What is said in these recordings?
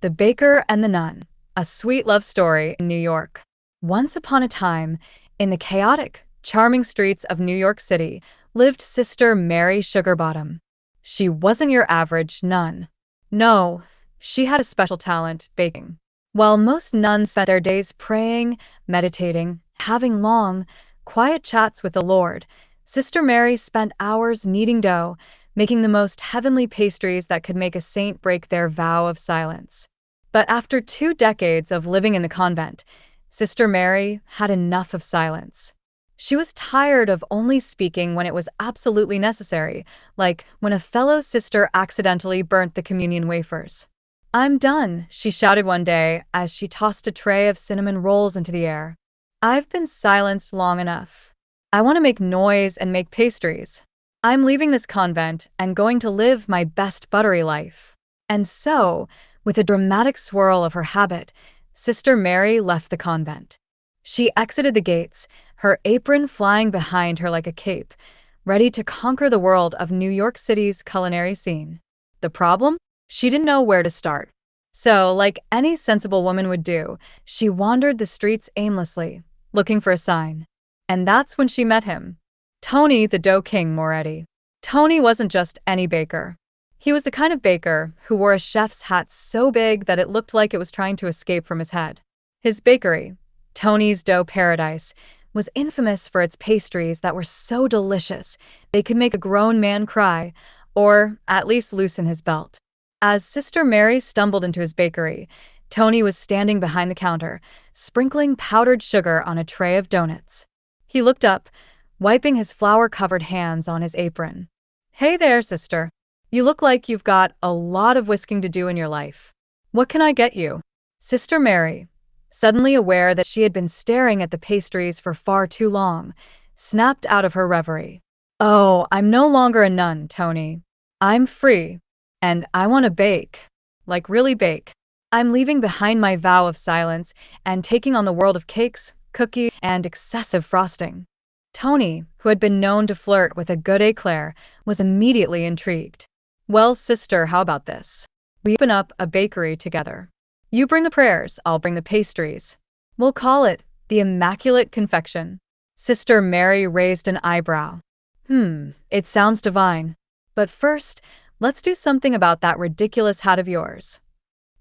The Baker and the Nun, a sweet love story in New York. Once upon a time, in the chaotic, charming streets of New York City, lived Sister Mary Sugarbottom. She wasn't your average nun. No, she had a special talent, baking. While most nuns spent their days praying, meditating, having long, quiet chats with the Lord, Sister Mary spent hours kneading dough, making the most heavenly pastries that could make a saint break their vow of silence. But after 2 decades of living in the convent, Sister Mary had enough of silence. She was tired of only speaking when it was absolutely necessary, like when a fellow sister accidentally burnt the communion wafers. "I'm done," she shouted one day as she tossed a tray of cinnamon rolls into the air. "I've been silenced long enough. I want to make noise and make pastries. I'm leaving this convent and going to live my best buttery life." And so, with a dramatic swirl of her habit, Sister Mary left the convent. She exited the gates, her apron flying behind her like a cape, ready to conquer the world of New York City's culinary scene. The problem? She didn't know where to start. So, like any sensible woman would do, she wandered the streets aimlessly, looking for a sign. And that's when she met him. Tony the Dough King Moretti. Tony wasn't just any baker. He was the kind of baker who wore a chef's hat so big that it looked like it was trying to escape from his head. His bakery, Tony's Dough Paradise, was infamous for its pastries that were so delicious they could make a grown man cry, or at least loosen his belt. As Sister Mary stumbled into his bakery, Tony was standing behind the counter, sprinkling powdered sugar on a tray of donuts. He looked up, wiping his flour-covered hands on his apron. "Hey there, sister. You look like you've got a lot of whisking to do in your life. What can I get you?" Sister Mary, suddenly aware that she had been staring at the pastries for far too long, snapped out of her reverie. "Oh, I'm no longer a nun, Tony. I'm free, and I want to bake. Like really bake. I'm leaving behind my vow of silence and taking on the world of cakes, cookies, and excessive frosting." Tony, who had been known to flirt with a good éclair, was immediately intrigued. "Well, sister, how about this? We open up a bakery together. You bring the prayers, I'll bring the pastries. We'll call it the Immaculate Confession." Sister Mary raised an eyebrow. It sounds divine. But first, let's do something about that ridiculous hat of yours."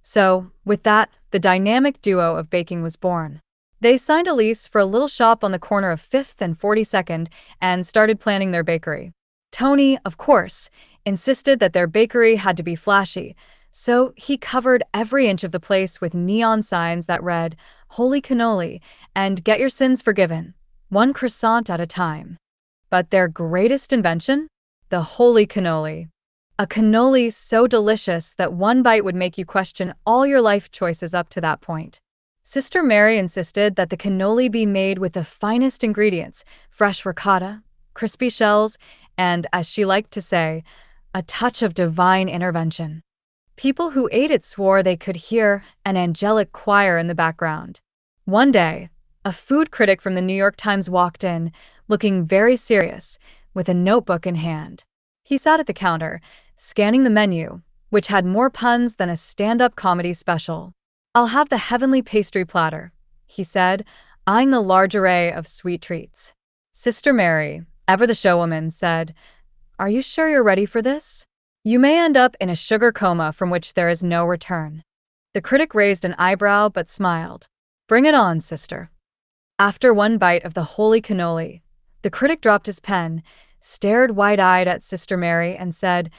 So, with that, the dynamic duo of baking was born. They signed a lease for a little shop on the corner of 5th and 42nd and started planning their bakery. Tony, of course, insisted that their bakery had to be flashy, so he covered every inch of the place with neon signs that read, "Holy Cannoli," and "Get your sins forgiven, one croissant at a time." But their greatest invention? The Holy Cannoli. A cannoli so delicious that one bite would make you question all your life choices up to that point. Sister Mary insisted that the cannoli be made with the finest ingredients, fresh ricotta, crispy shells, and, as she liked to say, a touch of divine intervention. People who ate it swore they could hear an angelic choir in the background. One day, a food critic from the New York Times walked in, looking very serious, with a notebook in hand. He sat at the counter, scanning the menu, which had more puns than a stand-up comedy special. "I'll have the heavenly pastry platter," he said, eyeing the large array of sweet treats. Sister Mary, ever the showwoman, said, "Are you sure you're ready for this? You may end up in a sugar coma from which there is no return." The critic raised an eyebrow but smiled. "Bring it on, sister." After one bite of the holy cannoli, the critic dropped his pen, stared wide-eyed at Sister Mary, and said,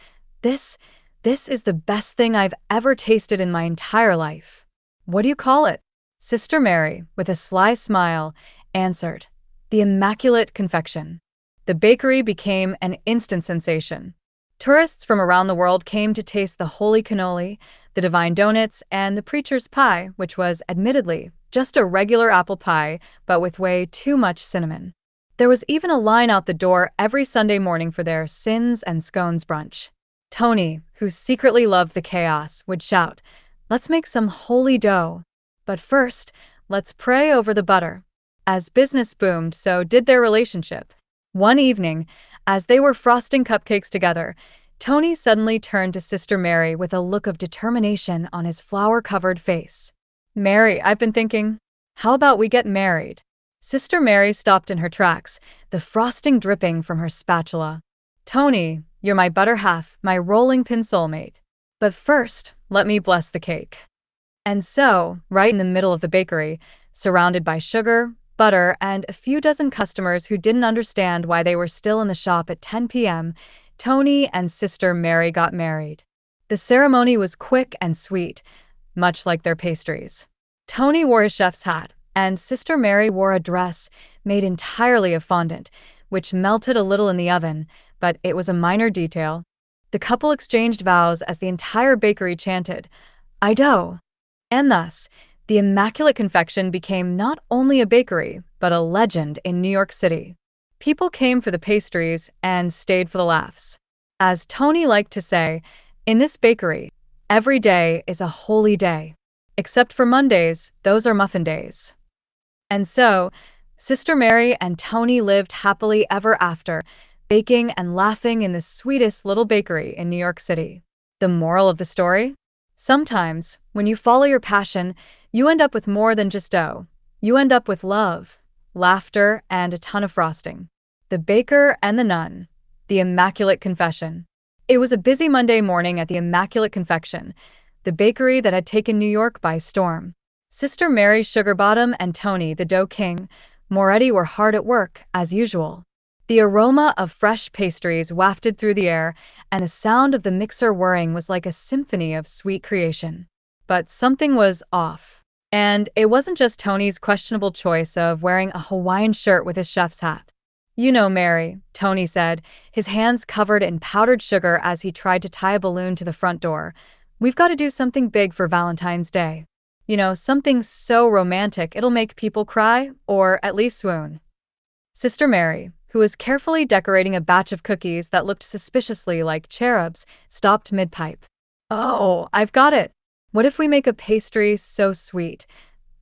This is the best thing I've ever tasted in my entire life." "What do you call it?" Sister Mary, with a sly smile, answered, "The Immaculate Confection." The bakery became an instant sensation. Tourists from around the world came to taste the holy cannoli, the divine donuts, and the preacher's pie, which was, admittedly, just a regular apple pie, but with way too much cinnamon. There was even a line out the door every Sunday morning for their sins and scones brunch. Tony, who secretly loved the chaos, would shout, "Let's make some holy dough. But first, let's pray over the butter." As business boomed, so did their relationship. One evening, as they were frosting cupcakes together, Tony suddenly turned to Sister Mary with a look of determination on his flower-covered face. "Mary, I've been thinking, how about we get married?" Sister Mary stopped in her tracks, the frosting dripping from her spatula. "Tony, you're my butter half, my rolling pin soulmate. But first, let me bless the cake." And so, right in the middle of the bakery, surrounded by sugar, butter, and a few dozen customers who didn't understand why they were still in the shop at 10 p.m., Tony and Sister Mary got married. The ceremony was quick and sweet, much like their pastries. Tony wore his chef's hat, and Sister Mary wore a dress made entirely of fondant, which melted a little in the oven, but it was a minor detail. The couple exchanged vows as the entire bakery chanted, "I do." And thus, the Immaculate Confection became not only a bakery, but a legend in New York City. People came for the pastries and stayed for the laughs. As Tony liked to say, in this bakery, every day is a holy day. Except for Mondays, those are muffin days. And so, Sister Mary and Tony lived happily ever after, baking and laughing in the sweetest little bakery in New York City. The moral of the story? Sometimes, when you follow your passion, you end up with more than just dough. You end up with love, laughter, and a ton of frosting. The Baker and the Nun, The Immaculate Confession. It was a busy Monday morning at the Immaculate Confection, the bakery that had taken New York by storm. Sister Mary Sugarbottom and Tony, the dough king, Moretti were hard at work, as usual. The aroma of fresh pastries wafted through the air, and the sound of the mixer whirring was like a symphony of sweet creation. But something was off. And it wasn't just Tony's questionable choice of wearing a Hawaiian shirt with his chef's hat. "You know, Mary," Tony said, his hands covered in powdered sugar as he tried to tie a balloon to the front door, "we've got to do something big for Valentine's Day. You know, something so romantic it'll make people cry, or at least swoon." Sister Mary, who was carefully decorating a batch of cookies that looked suspiciously like cherubs, stopped mid-pipe. "Oh, I've got it. What if we make a pastry so sweet?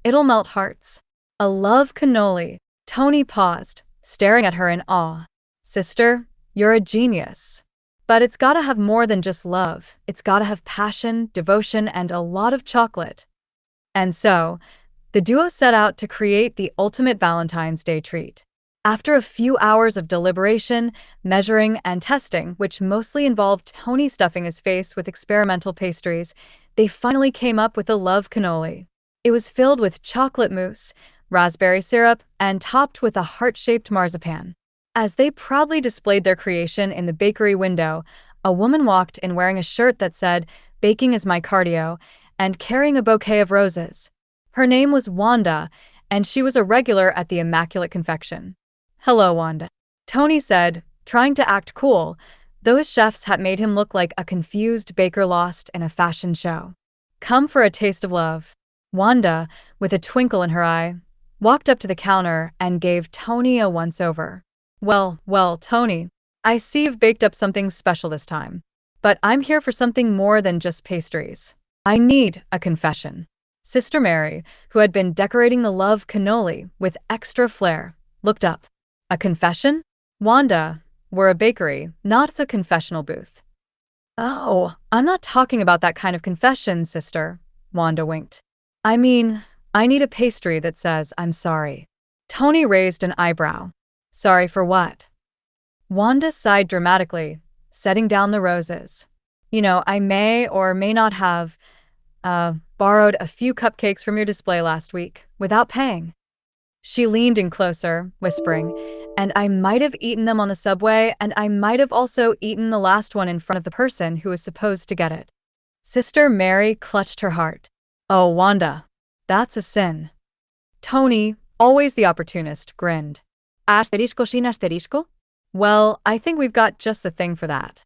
It'll melt hearts. A love cannoli." Tony paused, staring at her in awe. "Sister, you're a genius. But it's gotta have more than just love. It's gotta have passion, devotion, and a lot of chocolate." And so, the duo set out to create the ultimate Valentine's Day treat. After a few hours of deliberation, measuring, and testing, which mostly involved Tony stuffing his face with experimental pastries, they finally came up with the love cannoli. It was filled with chocolate mousse, raspberry syrup, and topped with a heart-shaped marzipan. As they proudly displayed their creation in the bakery window, a woman walked in wearing a shirt that said, "Baking is my cardio," and carrying a bouquet of roses. Her name was Wanda, and she was a regular at the Immaculate Confection. "Hello, Wanda," Tony said, trying to act cool, though his chef's hat made him look like a confused baker lost in a fashion show. "Come for a taste of love." Wanda, with a twinkle in her eye, walked up to the counter and gave Tony a once-over. Well, Tony, I see you've baked up something special this time. But I'm here for something more than just pastries. I need a confession." Sister Mary, who had been decorating the love cannoli with extra flair, looked up. "A confession? Wanda, we're a bakery, not a confessional booth." "Oh, I'm not talking about that kind of confession, sister," Wanda winked. "I mean, I need a pastry that says I'm sorry." Tony raised an eyebrow. "Sorry for what?" Wanda sighed dramatically, setting down the roses. "You know, I may or may not have, borrowed a few cupcakes from your display last week, without paying." She leaned in closer, whispering, "And I might have eaten them on the subway, and I might have also eaten the last one in front of the person who was supposed to get it." Sister Mary clutched her heart. "Oh, Wanda, that's a sin." Tony, always the opportunist, grinned. Asterisco sin asterisco? Well, I think we've got just the thing for that."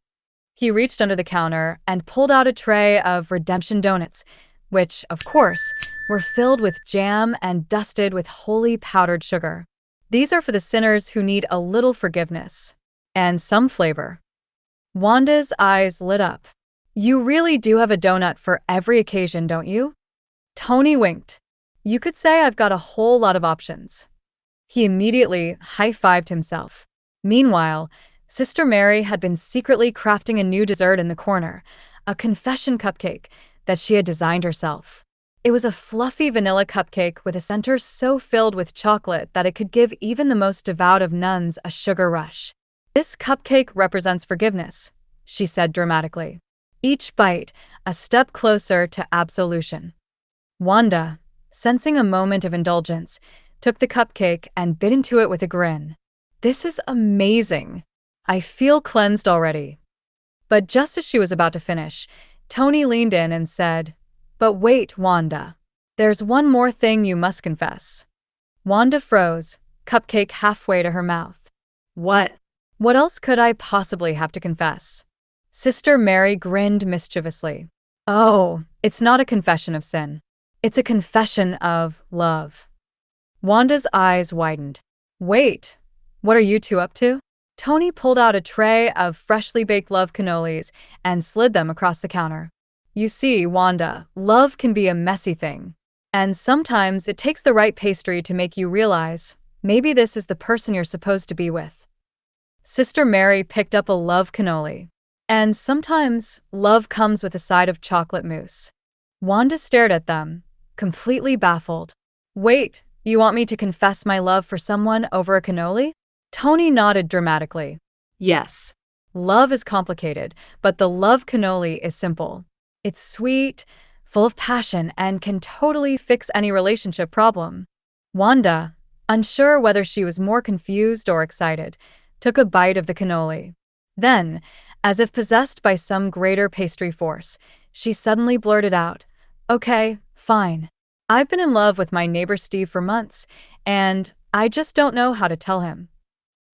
He reached under the counter and pulled out a tray of redemption donuts, which, of course, were filled with jam and dusted with holy powdered sugar. "These are for the sinners who need a little forgiveness. And some flavor." Wanda's eyes lit up. "You really do have a donut for every occasion, don't you?" Tony winked. "You could say I've got a whole lot of options." He immediately high-fived himself. Meanwhile, Sister Mary had been secretly crafting a new dessert in the corner, a confession cupcake that she had designed herself. It was a fluffy vanilla cupcake with a center so filled with chocolate that it could give even the most devout of nuns a sugar rush. "This cupcake represents forgiveness," she said dramatically. Each bite, a step closer to absolution. Wanda, sensing a moment of indulgence, took the cupcake and bit into it with a grin. "This is amazing. I feel cleansed already." But just as she was about to finish, Tony leaned in and said, "But wait, Wanda. There's one more thing you must confess." Wanda froze, cupcake halfway to her mouth. "What? What else could I possibly have to confess?" Sister Mary grinned mischievously. "Oh, it's not a confession of sin. It's a confession of love." Wanda's eyes widened. "Wait, what are you two up to?" Tony pulled out a tray of freshly baked love cannolis and slid them across the counter. "You see, Wanda, love can be a messy thing. And sometimes it takes the right pastry to make you realize maybe this is the person you're supposed to be with." Sister Mary picked up a love cannoli. "And sometimes love comes with a side of chocolate mousse." Wanda stared at them, completely baffled. "Wait, you want me to confess my love for someone over a cannoli?" Tony nodded dramatically. "Yes. Love is complicated, but the love cannoli is simple. It's sweet, full of passion, and can totally fix any relationship problem." Wanda, unsure whether she was more confused or excited, took a bite of the cannoli. Then, as if possessed by some greater pastry force, she suddenly blurted out, "Okay, fine. I've been in love with my neighbor Steve for months, and I just don't know how to tell him."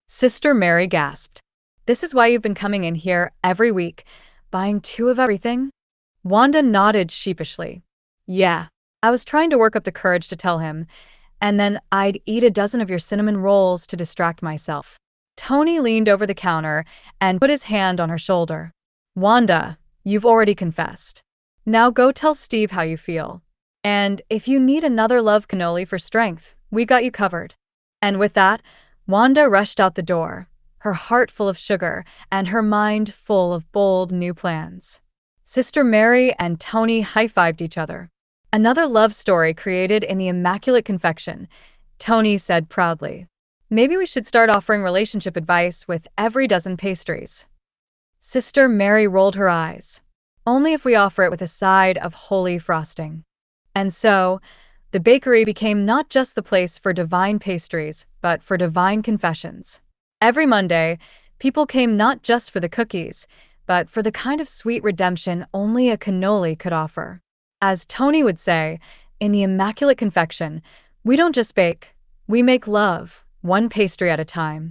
Sister Mary gasped. "This is why you've been coming in here every week, buying two of everything?" Wanda nodded sheepishly. "Yeah, I was trying to work up the courage to tell him, and then I'd eat a dozen of your cinnamon rolls to distract myself." Tony leaned over the counter and put his hand on her shoulder. "Wanda, you've already confessed. Now go tell Steve how you feel. And if you need another love cannoli for strength, we got you covered." And with that, Wanda rushed out the door, her heart full of sugar and her mind full of bold new plans. Sister Mary and Tony high-fived each other. "Another love story created in the Immaculate Confession," Tony said proudly. "Maybe we should start offering relationship advice with every dozen pastries." Sister Mary rolled her eyes. "Only if we offer it with a side of holy frosting." And so, the bakery became not just the place for divine pastries, but for divine confessions. Every Monday, people came not just for the cookies, but for the kind of sweet redemption only a cannoli could offer. As Tony would say, in the Immaculate Confession, we don't just bake, we make love, one pastry at a time.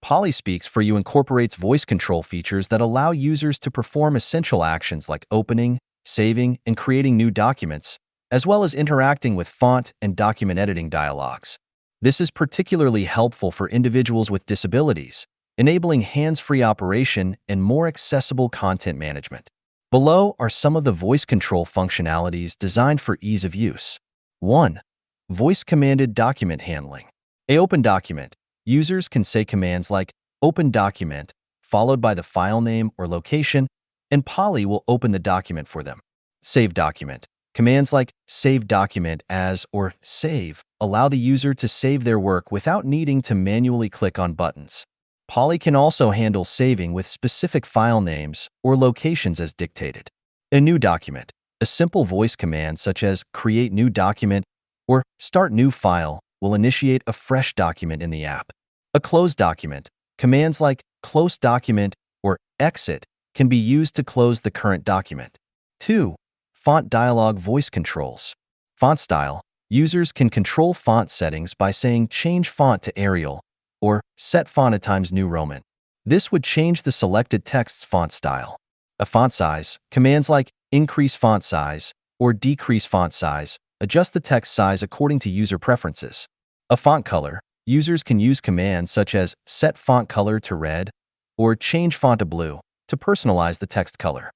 Polly Speaks for You incorporates voice control features that allow users to perform essential actions like opening, saving, and creating new documents, as well as interacting with font and document editing dialogues. This is particularly helpful for individuals with disabilities, enabling hands-free operation and more accessible content management. Below are some of the voice control functionalities designed for ease of use. 1. Voice-commanded document handling. Open document. Users can say commands like open document, followed by the file name or location, and Polly will open the document for them. Save document. Commands like save document as or save allow the user to save their work without needing to manually click on buttons. Polly can also handle saving with specific file names or locations as dictated. A new document. A simple voice command such as create new document or start new file will initiate a fresh document in the app. A closed document. Commands like close document or exit can be used to close the current document. 2. Font dialog voice controls. Font style. Users can control font settings by saying change font to Arial or set font at Times New Roman. This would change the selected text's font style. A font size. Commands like increase font size or decrease font size adjust the text size according to user preferences. A font color. Users can use commands such as set font color to red or change font to blue to personalize the text color.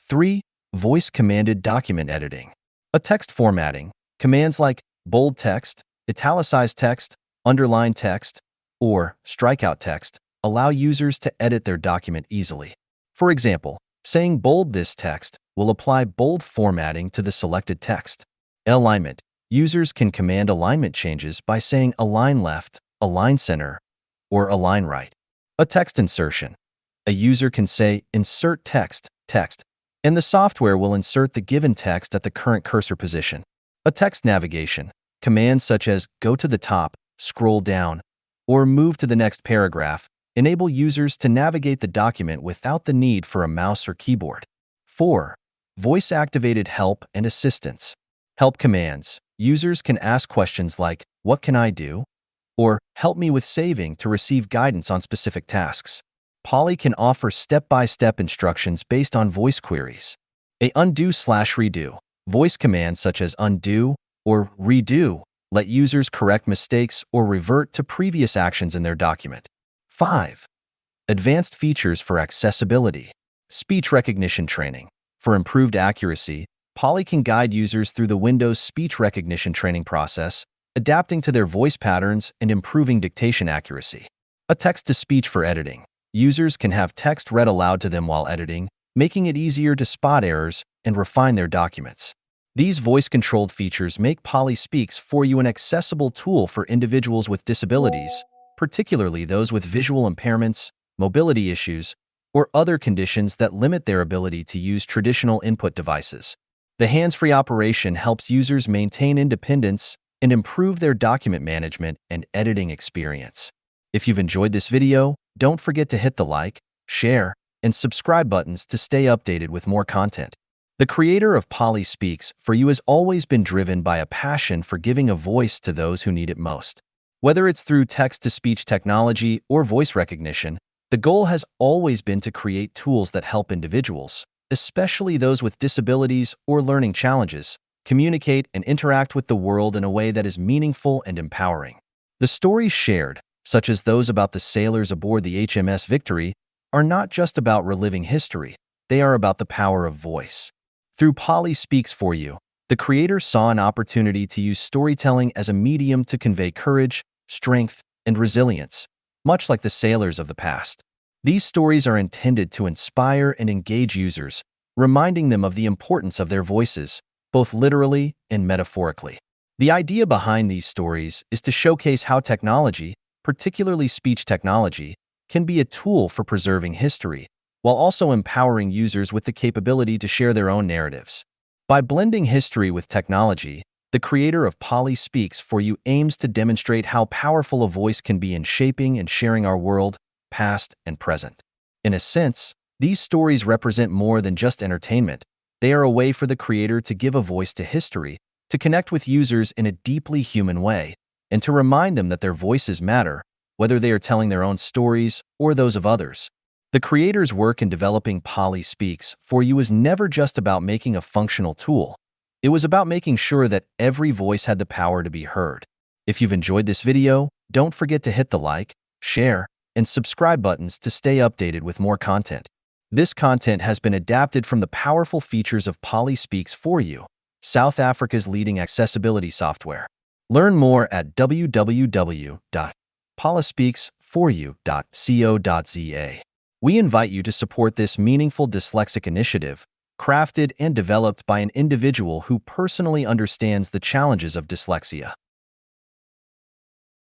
3. Voice-commanded document editing. A text formatting. Commands like bold text, italicized text, underline text, or strikeout text allow users to edit their document easily. For example, saying bold this text will apply bold formatting to the selected text. Alignment. Users can command alignment changes by saying align left, align center, or align right. A text insertion. A user can say insert text, and the software will insert the given text at the current cursor position. A text navigation. Commands such as go to the top, scroll down, or move to the next paragraph enable users to navigate the document without the need for a mouse or keyboard. 4. Voice-activated help and assistance. Help commands. Users can ask questions like, "What can I do?" or "Help me with saving" to receive guidance on specific tasks. Poly can offer step-by-step instructions based on voice queries. A undo/redo. Voice commands such as undo or redo let users correct mistakes or revert to previous actions in their document. 5. Advanced features for accessibility. Speech recognition training. For improved accuracy, Poly can guide users through the Windows speech recognition training process, adapting to their voice patterns and improving dictation accuracy. A text-to-speech for editing. Users can have text read aloud to them while editing, making it easier to spot errors and refine their documents. These voice-controlled features make Poly Speaks for You an accessible tool for individuals with disabilities, particularly those with visual impairments, mobility issues, or other conditions that limit their ability to use traditional input devices. The hands-free operation helps users maintain independence and improve their document management and editing experience. If you've enjoyed this video, don't forget to hit the like, share, and subscribe buttons to stay updated with more content. The creator of Poly Speaks for You has always been driven by a passion for giving a voice to those who need it most. Whether it's through text-to-speech technology or voice recognition, the goal has always been to create tools that help individuals, especially those with disabilities or learning challenges, communicate and interact with the world in a way that is meaningful and empowering. The stories shared, such as those about the sailors aboard the HMS Victory, are not just about reliving history, they are about the power of voice. Through Poly Speaks for You, the creator saw an opportunity to use storytelling as a medium to convey courage, strength, and resilience, much like the sailors of the past. These stories are intended to inspire and engage users, reminding them of the importance of their voices, both literally and metaphorically. The idea behind these stories is to showcase how technology, particularly speech technology, can be a tool for preserving history, while also empowering users with the capability to share their own narratives. By blending history with technology, the creator of Poly Speaks for You aims to demonstrate how powerful a voice can be in shaping and sharing our world, past and present. In a sense, these stories represent more than just entertainment. They are a way for the creator to give a voice to history, to connect with users in a deeply human way, and to remind them that their voices matter, whether they are telling their own stories or those of others. The creator's work in developing Poly Speaks for You is never just about making a functional tool. It was about making sure that every voice had the power to be heard. If you've enjoyed this video, don't forget to hit the like, share, and subscribe buttons to stay updated with more content. This content has been adapted from the powerful features of Poly Speaks for You, South Africa's leading accessibility software. Learn more at www.polyspeaksforyou.co.za. We invite you to support this meaningful dyslexic initiative, crafted and developed by an individual who personally understands the challenges of dyslexia.